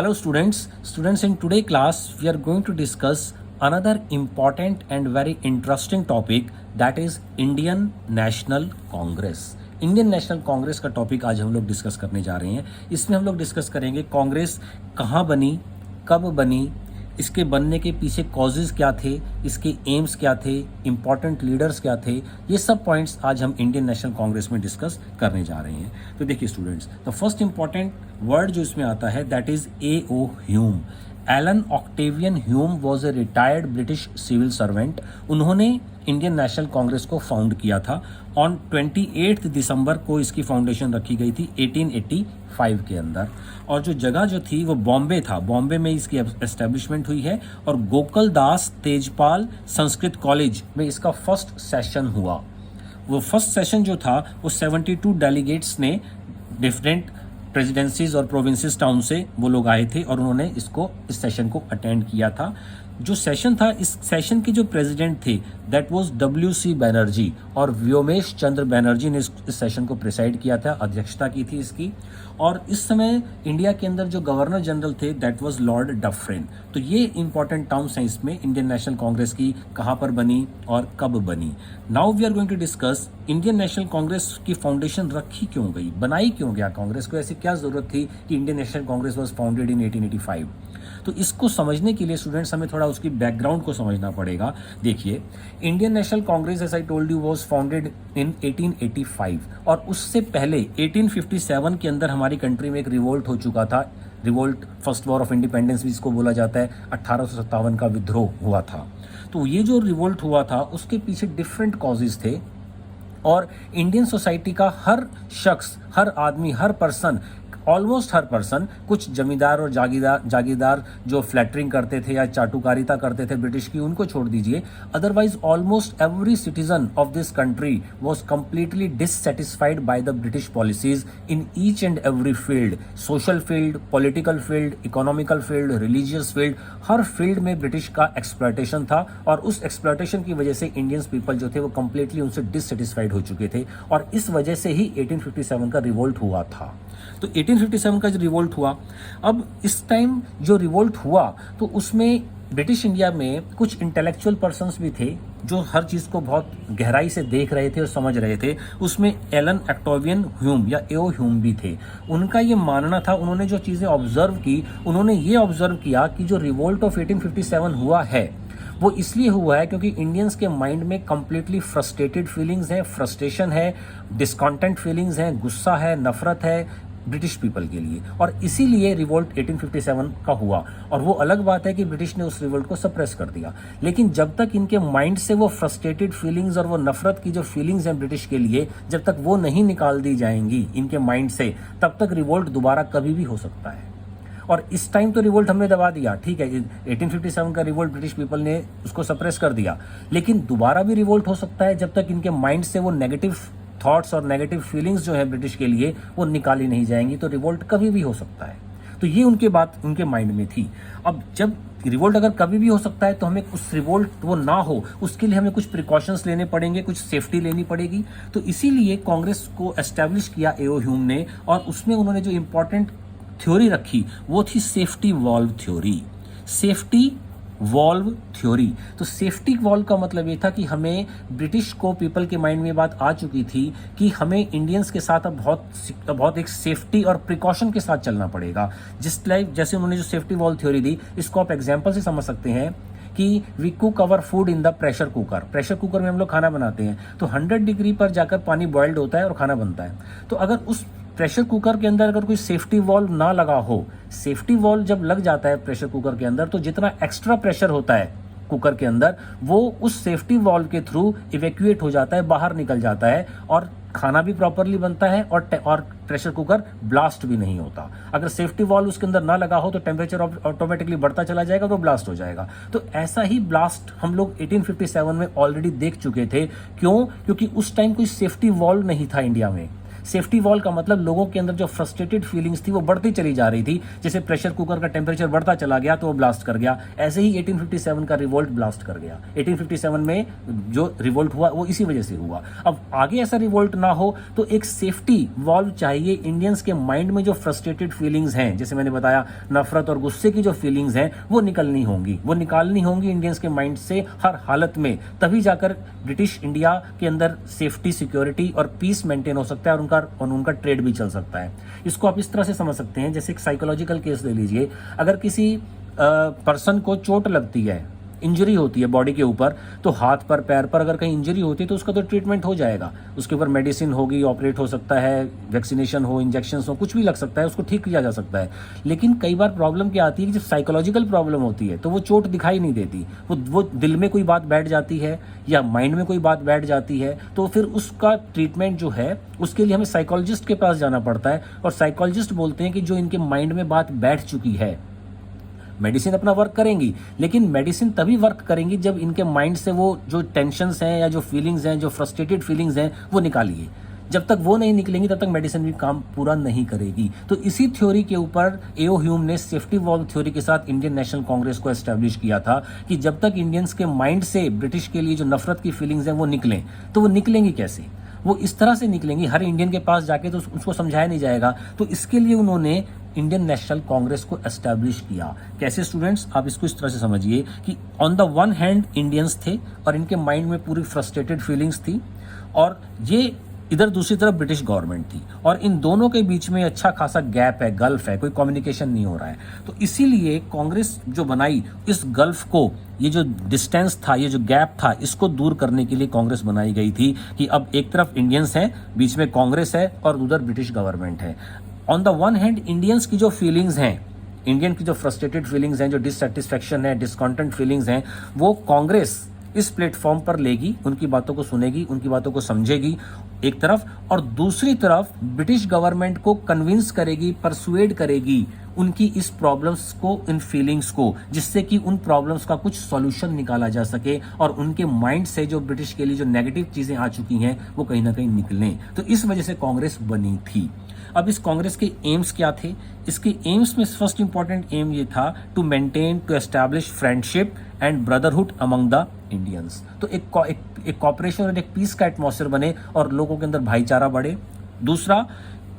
Hello students in today class we are going to discuss another important and very interesting topic that is Indian National Congress. Indian National Congress का topic आज हम लोग discuss करने जा रहे हैं। इसमें हम लोग डिस्कस करेंगे कांग्रेस कहाँ बनी, कब बनी, इसके बनने के पीछे कॉजेज क्या थे, इसके एम्स क्या थे, इंपॉर्टेंट लीडर्स क्या थे, ये सब पॉइंट्स आज हम इंडियन नेशनल कांग्रेस में डिस्कस करने जा रहे हैं। तो देखिए students, the first important word जो इसमें आता है that is A.O. Hume. Allan Octavian Hume was a retired British civil servant. उन्होंने इंडियन नेशनल कांग्रेस को फाउंड किया था। ऑन 28 दिसंबर को इसकी फाउंडेशन रखी गई थी 1885 के अंदर, और जो जगह जो थी वो बॉम्बे था। बॉम्बे में इसकी एस्टेब्लिशमेंट हुई है और गोकुल दास तेजपाल संस्कृत कॉलेज में इसका फर्स्ट सेशन हुआ। वो फर्स्ट सेशन जो था वो 72 डेलीगेट्स ने डिफरेंट प्रेसिडेंसीज और प्रोविंसेस टाउन से वो लोग आए थे और उन्होंने इस सेशन को अटेंड किया था। जो सेशन था, इस सेशन के जो प्रेसिडेंट थे दैट वाज W.C. बैनर्जी, और व्योमेश चंद्र बैनर्जी ने इस सेशन को प्रिसाइड किया था, अध्यक्षता की थी इसकी। और इस समय इंडिया के अंदर जो गवर्नर जनरल थे दैट वाज लॉर्ड डफरिन। तो ये इंपॉर्टेंट टर्म्स हैं इसमें इंडियन नेशनल कांग्रेस की, कहाँ पर बनी और कब बनी। Now we are going to discuss Indian National Congress की फाउंडेशन रखी क्यों गई, बनाई क्यों गया कांग्रेस को, ऐसी क्या जरूरत थी कि Indian National Congress was founded in 1885। तो इसको समझने के लिए स्टूडेंट्स हमें थोड़ा उसकी बैकग्राउंड को समझना पड़ेगा। देखिए, Indian National Congress as I told you was founded in 1885, और उससे पहले 1857 के अंदर हमारी कंट्री में एक रिवोल्ट हो चुका था। Revolt, first war of independence भी इसको बोला जाता है। 1857 का विद्रोह हुआ था। तो ये जो रिवोल्ट हुआ था उसके पीछे डिफरेंट कॉजेज थे, और इंडियन सोसाइटी का हर शख्स, हर आदमी, हर पर्सन, ऑलमोस्ट हर पर्सन, कुछ जमींदार और जागीरदार जो फ्लैटरिंग करते थे या चाटुकारिता करते थे ब्रिटिश की, उनको छोड़ दीजिए, otherwise almost every citizen of this country was completely dissatisfied by the British policies in each and every field. Social field, political field, economical field, religious field, her field में ब्रिटिश का exploitation था, और उस exploitation की वजह से Indians people जो थे वो कंप्लीटली उनसे डिससेटिस्फाइड हो चुके थे, और इस वजह से ही 1857 का रिवोल्ट हुआ था। तो 1857 का जो रिवोल्ट हुआ, अब इस टाइम जो रिवोल्ट हुआ तो उसमें ब्रिटिश इंडिया में कुछ इंटेलेक्चुअल पर्सन्स भी थे जो हर चीज़ को बहुत गहराई से देख रहे थे और समझ रहे थे। उसमें एलन ऑक्टेवियन ह्यूम या A.O. ह्यूम भी थे। उनका ये मानना था, उन्होंने जो चीज़ें ऑब्जर्व की, उन्होंने ये ऑब्जर्व किया कि जो रिवोल्ट ऑफ 1857 हुआ है वो इसलिए हुआ है क्योंकि इंडियंस के माइंड में कंप्लीटली फ्रस्ट्रेटेड फीलिंग्स हैं, फ्रस्ट्रेशन है, डिस्कॉन्टेंट फीलिंग्स हैं, गुस्सा है, नफरत है ब्रिटिश पीपल के लिए, और इसीलिए रिवोल्ट 1857 का हुआ। और वो अलग बात है कि ब्रिटिश ने उस रिवोल्ट को सप्रेस कर दिया, लेकिन जब तक इनके माइंड से वो फ्रस्ट्रेटेड फीलिंग्स और वो नफरत की जो फीलिंग्स हैं ब्रिटिश के लिए, जब तक वो नहीं निकाल दी जाएंगी इनके माइंड से, तब तक रिवोल्ट दोबारा कभी भी हो सकता है। और इस टाइम तो रिवोल्ट हमने दबा दिया, ठीक है, 1857 का रिवोल्ट ब्रिटिश पीपल ने उसको सप्रेस कर दिया, लेकिन दोबारा भी रिवोल्ट हो सकता है जब तक इनके माइंड से वो नेगेटिव थॉट्स और नेगेटिव फीलिंग्स जो है ब्रिटिश के लिए वो निकाली नहीं जाएंगी। तो रिवोल्ट कभी भी हो सकता है। तो ये उनके बात उनके माइंड में थी। अब जब रिवोल्ट अगर कभी भी हो सकता है तो हमें उस रिवोल्ट वो ना हो उसके लिए हमें कुछ प्रिकॉशंस लेने पड़ेंगे, कुछ सेफ्टी लेनी पड़ेगी। तो इसीलिए कांग्रेस को एस्टेब्लिश किया A.O. ह्यूम ने, और उसमें उन्होंने जो इंपॉर्टेंट थ्योरी रखी वो थी safety valve theory. Safety valve theory. तो सेफ्टी वॉल्व का मतलब ये था कि हमें, ब्रिटिश को पीपल के माइंड में बात आ चुकी थी कि हमें इंडियंस के साथ अब बहुत एक सेफ्टी और प्रिकॉशन के साथ चलना पड़ेगा। जैसे उन्होंने जो सेफ्टी वॉल्व थ्योरी दी, इसको आप एग्जाम्पल से समझ सकते हैं कि we cook our food in the pressure cooker. Pressure cooker में हम लोग खाना बनाते हैं, तो 100 डिग्री पर जाकर पानी बॉइल्ड होता है और खाना बनता है। तो अगर उस प्रेशर कुकर के अंदर अगर कोई सेफ्टी वॉल्व ना लगा हो, सेफ्टी वॉल्व जब लग जाता है प्रेशर कुकर के अंदर, तो जितना एक्स्ट्रा प्रेशर होता है कुकर के अंदर वो उस सेफ्टी वॉल्व के थ्रू इवैक्यूएट हो जाता है, बाहर निकल जाता है, और खाना भी प्रॉपरली बनता है और प्रेशर कुकर ब्लास्ट भी नहीं होता। अगर सेफ्टी वॉल्व उसके अंदर ना लगा हो तो टेम्परेचर ऑटोमेटिकली बढ़ता चला जाएगा, तो ब्लास्ट हो जाएगा। तो ऐसा ही ब्लास्ट हम लोग 1857 में ऑलरेडी देख चुके थे। क्यों? क्योंकि उस टाइम कोई सेफ्टी वॉल्व नहीं था इंडिया में। सेफ्टी वॉल्व का मतलब लोगों के अंदर जो फ्रस्ट्रेटेड फीलिंग्स थी वो बढ़ती चली जा रही थी, जैसे प्रेशर कुकर का टेम्परेचर बढ़ता चला गया तो वो ब्लास्ट कर गया। ऐसे ही 1857 का रिवोल्ट ब्लास्ट कर गया। 1857 में जो रिवोल्ट हुआ वो इसी वजह से हुआ। अब आगे ऐसा रिवोल्ट ना हो तो एक सेफ्टी वॉल्व चाहिए। इंडियंस के माइंड में जो फ्रस्ट्रेटेड फीलिंग्स हैं, जैसे मैंने बताया नफरत और गुस्से की जो फीलिंग्स हैं वो निकालनी होंगी इंडियंस के माइंड से हर हालत में, तभी जाकर ब्रिटिश इंडिया के अंदर सेफ्टी, सिक्योरिटी और पीस मेंटेन हो सकता है और उनका ट्रेड भी चल सकता है। इसको आप इस तरह से समझ सकते हैं, जैसे एक साइकोलॉजिकल केस ले लीजिए। अगर किसी पर्सन को चोट लगती है, इंजरी होती है बॉडी के ऊपर, तो हाथ पर, पैर पर अगर कहीं इंजरी होती है तो उसका तो ट्रीटमेंट हो जाएगा, उसके ऊपर मेडिसिन होगी, ऑपरेट हो सकता है, वैक्सीनेशन हो, इंजेक्शन हो, कुछ भी लग सकता है, उसको ठीक किया जा सकता है। लेकिन कई बार प्रॉब्लम क्या आती है कि जब साइकोलॉजिकल प्रॉब्लम होती है तो वो चोट दिखाई नहीं देती, वो दिल में कोई बात बैठ जाती है या माइंड में कोई बात बैठ जाती है, तो फिर उसका ट्रीटमेंट जो है उसके लिए हमें साइकोलॉजिस्ट के पास जाना पड़ता है। और साइकोलॉजिस्ट बोलते हैं कि जो इनके माइंड में बात बैठ चुकी है, मेडिसिन अपना वर्क करेंगी, लेकिन मेडिसिन तभी वर्क करेंगी जब इनके माइंड से वो जो टेंशन्स हैं या जो फीलिंग्स हैं, जो फ्रस्ट्रेटेड फीलिंग्स हैं, वो निकालिए। जब तक वो नहीं निकलेंगी तब तक मेडिसिन भी काम पूरा नहीं करेगी। तो इसी थ्योरी के ऊपर एओ ह्यूम ने सेफ्टी वॉल्व थ्योरी के साथ इंडियन नेशनल कांग्रेस को एस्टैब्लिश किया था कि जब तक इंडियंस के माइंड से ब्रिटिश के लिए जो नफरत की फीलिंग्स हैं वो निकलें, तो वो निकलेंगी कैसे? वो इस तरह से निकलेंगी, हर इंडियन के पास जाके तो उसको समझाया नहीं जाएगा। तो इसके लिए उन्होंने इंडियन नेशनल कांग्रेस को एस्टैब्लिश किया। कैसे स्टूडेंट्स, आप इसको इस तरह से समझिए कि on the one hand Indians थे और इनके माइंड में पूरी फ्रस्ट्रेटेड फीलिंग्स थी, और ये इधर दूसरी तरफ ब्रिटिश गवर्नमेंट थी, और इन दोनों के बीच में अच्छा खासा गैप है, गल्फ है, कोई कम्युनिकेशन नहीं हो रहा है। तो इसीलिए कांग्रेस जो बनाई, इस गल्फ को, ये जो डिस्टेंस था, ये जो गैप था, इसको दूर करने के लिए कांग्रेस बनाई गई थी कि अब एक तरफ इंडियंस हैं, बीच में कांग्रेस है और उधर ब्रिटिश गवर्नमेंट है। On the one hand Indians की जो फीलिंग्स हैं, इंडियन की जो फ्रस्ट्रेटेड फीलिंग्स हैं, जो डिससेटिस्फैक्शन है, डिसकंटेंट फीलिंग्स हैं, वो कांग्रेस इस प्लेटफॉर्म पर लेगी, उनकी बातों को सुनेगी, उनकी बातों को समझेगी एक तरफ, और दूसरी तरफ ब्रिटिश गवर्नमेंट को कन्विंस करेगी, परसुएड करेगी उनकी इस प्रॉब्लम्स को, इन फीलिंग्स को, जिससे कि उन प्रॉब्लम्स का कुछ सॉल्यूशन निकाला जा सके और उनके माइंड से जो ब्रिटिश के लिए जो नेगेटिव चीजें आ चुकी हैं वो कहीं ना कहीं निकलें। तो इस वजह से कांग्रेस बनी थी। अब इस कांग्रेस के एम्स क्या थे? इसके एम्स में फर्स्ट इंपॉर्टेंट एम ये था to maintain, to establish friendship and brotherhood among the Indians. तो एक कॉपरेशन और एक पीस का एटमॉस्फेयर बने और लोगों के अंदर भाईचारा बढ़े। दूसरा,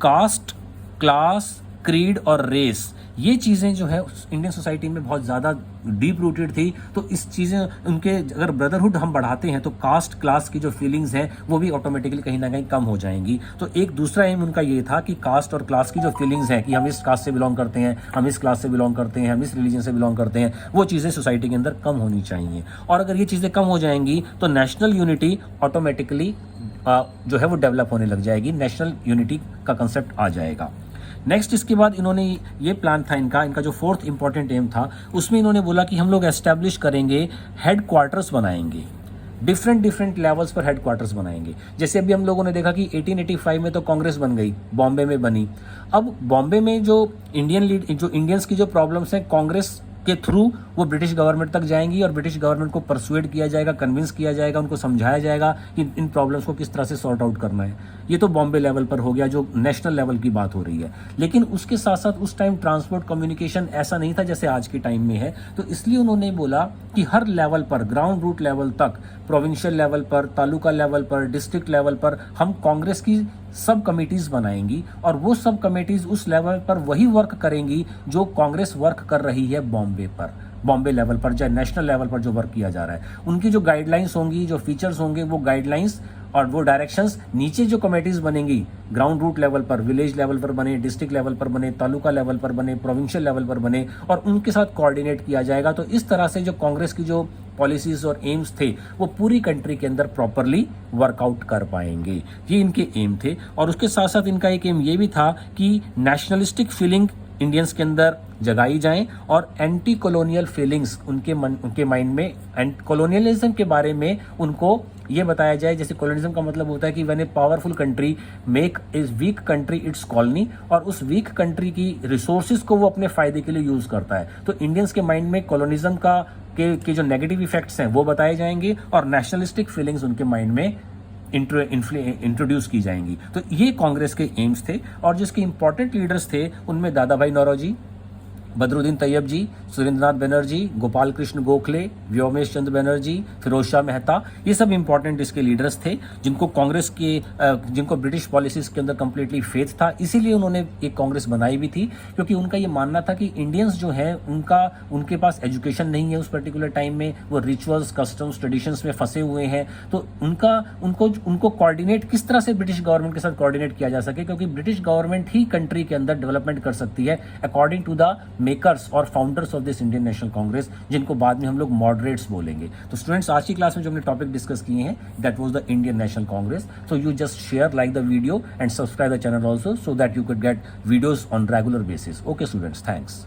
कास्ट, क्लास, क्रीड और रेस, ये चीज़ें जो है इंडियन सोसाइटी में बहुत ज़्यादा डीप रूटेड थी। तो इस चीज़ें, उनके अगर ब्रदरहुड हम बढ़ाते हैं तो कास्ट, क्लास की जो फीलिंग्स हैं वो भी ऑटोमेटिकली कहीं ना कहीं कम हो जाएंगी। तो एक दूसरा एम उनका ये था कि कास्ट और क्लास की जो फीलिंग्स हैं कि हम इस कास्ट से बिलोंग करते हैं, हम इस क्लास से बिलोंग करते हैं, हम इस रिलीजन से बिलोंग करते हैं, वो चीज़ें सोसाइटी के अंदर कम होनी चाहिए। और अगर ये चीज़ें कम हो जाएंगी तो नेशनल यूनिटी ऑटोमेटिकली जो है वो डेवलप होने लग जाएगी, नेशनल यूनिटी का कंसेप्ट आ जाएगा। नेक्स्ट, इसके बाद इन्होंने ये प्लान था इनका जो फोर्थ इंपॉर्टेंट एम था, उसमें इन्होंने बोला कि हम लोग एस्टैब्लिश करेंगे, हेड क्वार्टर्स बनाएंगे, डिफरेंट लेवल्स पर हेड क्वार्टर्स बनाएंगे। जैसे अभी हम लोगों ने देखा कि 1885 में तो कांग्रेस बन गई, बॉम्बे में बनी। अब बॉम्बे में जो इंडियंस की जो प्रॉब्लम्स हैं, कांग्रेस के थ्रू वो ब्रिटिश गवर्नमेंट तक जाएंगी और ब्रिटिश गवर्नमेंट को परसुएड किया जाएगा, कन्विंस किया जाएगा, उनको समझाया जाएगा कि इन प्रॉब्लम्स को किस तरह से सॉर्ट आउट करना है। ये तो बॉम्बे लेवल पर हो गया, जो नेशनल लेवल की बात हो रही है। लेकिन उसके साथ साथ उस टाइम ट्रांसपोर्ट, कम्युनिकेशन ऐसा नहीं था जैसे आज के टाइम में है। तो इसलिए उन्होंने बोला कि हर लेवल पर, ग्राउंड रूट लेवल तक, प्रोविंशियल लेवल पर, तालुका लेवल पर, डिस्ट्रिक्ट लेवल पर हम कांग्रेस की सब कमेटीज बनाएंगी और वो सब कमेटीज उस लेवल पर वही वर्क करेंगी जो कांग्रेस वर्क कर रही है बॉम्बे लेवल पर, चाहे नेशनल लेवल पर जो वर्क किया जा रहा है। उनकी जो गाइडलाइंस होंगी, जो फीचर्स होंगे, वो गाइडलाइंस और वो डायरेक्शंस नीचे जो कमेटीज बनेंगी, ग्राउंड रूट लेवल पर, विलेज लेवल पर बने, डिस्ट्रिक्ट लेवल पर बने, तालुका लेवल पर बने, प्रोविंशियल लेवल पर बने, और उनके साथ कोऑर्डिनेट किया जाएगा। तो इस तरह से जो कांग्रेस की जो पॉलिसीज और एम्स थे वो पूरी कंट्री के अंदर प्रॉपरली वर्कआउट कर पाएंगे। ये इनके एम थे। और उसके साथ साथ इनका एक एम ये भी था कि नेशनलिस्टिक फीलिंग इंडियंस के अंदर जगाई जाएं और एंटी कॉलोनियल फीलिंग्स उनके माइंड में, एंड कॉलोनियलिज्म के बारे में उनको ये बताया जाए। जैसे कॉलोनिज्म का मतलब होता है कि when a powerful country make is weak country it's colony, और उस वीक कंट्री की रिसोर्सेज को वो अपने फायदे के लिए यूज करता है। तो इंडियंस के माइंड में कॉलोनिज्म के जो नेगेटिव इफेक्ट्स हैं वो बताए जाएंगे और नेशनलिस्टिक फीलिंग्स उनके माइंड में इंट्रोड्यूस की जाएंगी। तो ये कांग्रेस के एम्स थे और जिसके इंपॉर्टेंट लीडर्स थे उनमें दादा भाई नौरोजी, बदरुद्दीन तैयब जी, सुरेंद्रनाथ बनर्जी, गोपाल कृष्ण गोखले, व्योमेश चंद्र बनर्जी, फिरोज शाह मेहता, ये सब इंपॉर्टेंट इसके लीडर्स थे जिनको कांग्रेस के जिनको ब्रिटिश पॉलिसीज के अंदर कंप्लीटली फेथ था। इसीलिए उन्होंने एक कांग्रेस बनाई भी थी, क्योंकि उनका ये मानना था कि इंडियंस जो है उनके पास एजुकेशन नहीं है उस पर्टिकुलर टाइम में, वो रिचुअल्स, कस्टम्स, ट्रेडिशंस में फंसे हुए हैं। तो उनको कोऑर्डिनेट किस तरह से ब्रिटिश गवर्नमेंट के साथ कोऑर्डिनेट किया जा सके, क्योंकि ब्रिटिश गवर्नमेंट ही कंट्री के अंदर डेवलपमेंट कर सकती है अकॉर्डिंग टू द मेकर्स और founders of this Indian National Congress, जिनको बाद में हम लोग मॉडरेट्स बोलेंगे। तो स्टूडेंट्स, आज की क्लास में जो हमने टॉपिक डिस्कस किए हैं that was the Indian National Congress. So you just share, like the video and subscribe the channel also, so that you could get videos on regular basis. Okay students, thanks.